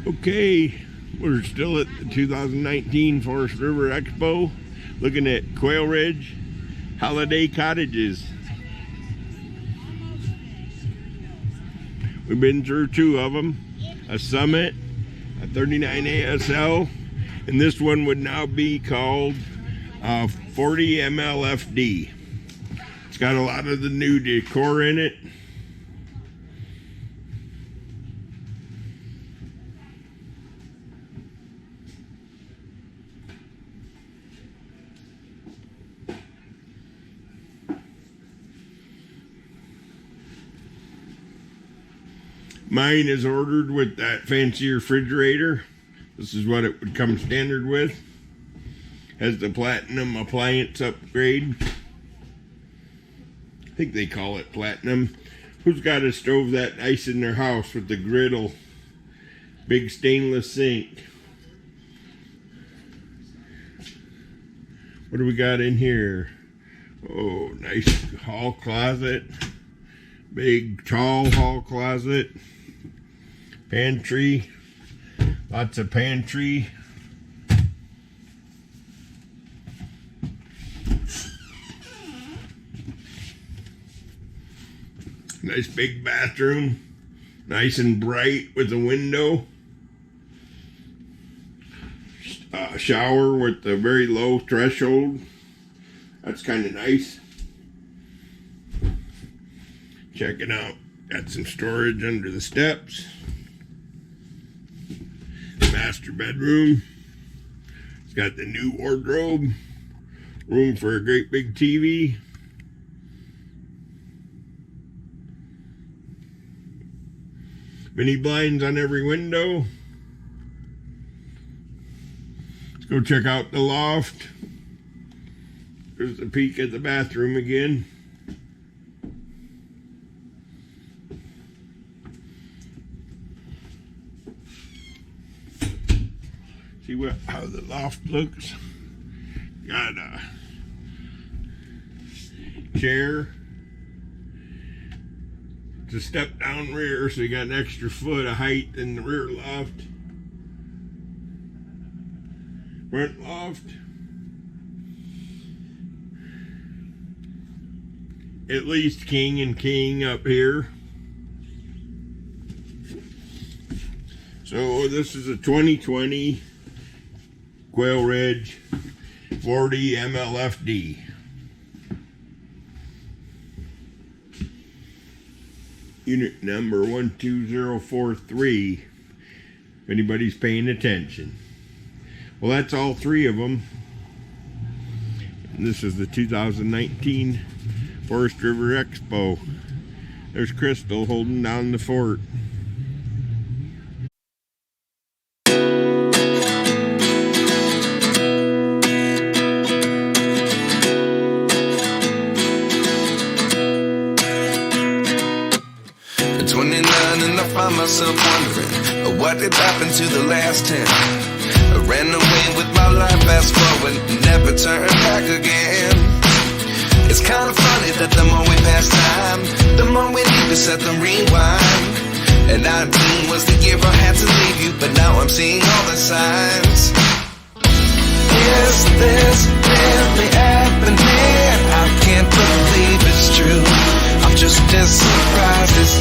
Okay, we're still at the 2019 Forest River Expo, looking at Quailridge Holiday Cottages. We've been through two of them, a Summit, a 39 ASL, and this one would now be called 40 MLFD. It's got a lot of the new decor in it. Mine is ordered with that fancy refrigerator. This is what it would come standard with. Has the platinum appliance upgrade. I think they call it platinum. Who's got a stove that nice in their house with the griddle? Big stainless sink. What do we got in here? Oh, nice hall closet. Big tall hall closet. Pantry. Lots of pantry. Nice big bathroom. Nice and bright with a window. Shower with a very low threshold. That's kind of nice. Check it out. Got some storage under the steps. Master bedroom. It's got the new wardrobe. Room for a great big TV. Mini blinds on every window. Let's go check out the loft. There's a peek at the bathroom again. See how the loft looks. Got a chair. It's a step down rear, so you got an extra foot of height in the rear loft. Front loft. At least king and king up here. So this is a 2020 Quailridge 40 MLFD. Unit number 12043, if anybody's paying attention. Well, that's all three of them. And this is the 2019 Forest River Expo. There's Crystal holding down the fort. Find myself wondering what did happen to the last 10. I ran away with my life, fast forward, never turn back again. It's kind of funny that the more we pass time, the more we need to set the rewind. And 19 was the year I had to leave you, but now I'm seeing all the signs. Is this really happening? I can't believe it's true. I'm just as surprised as you.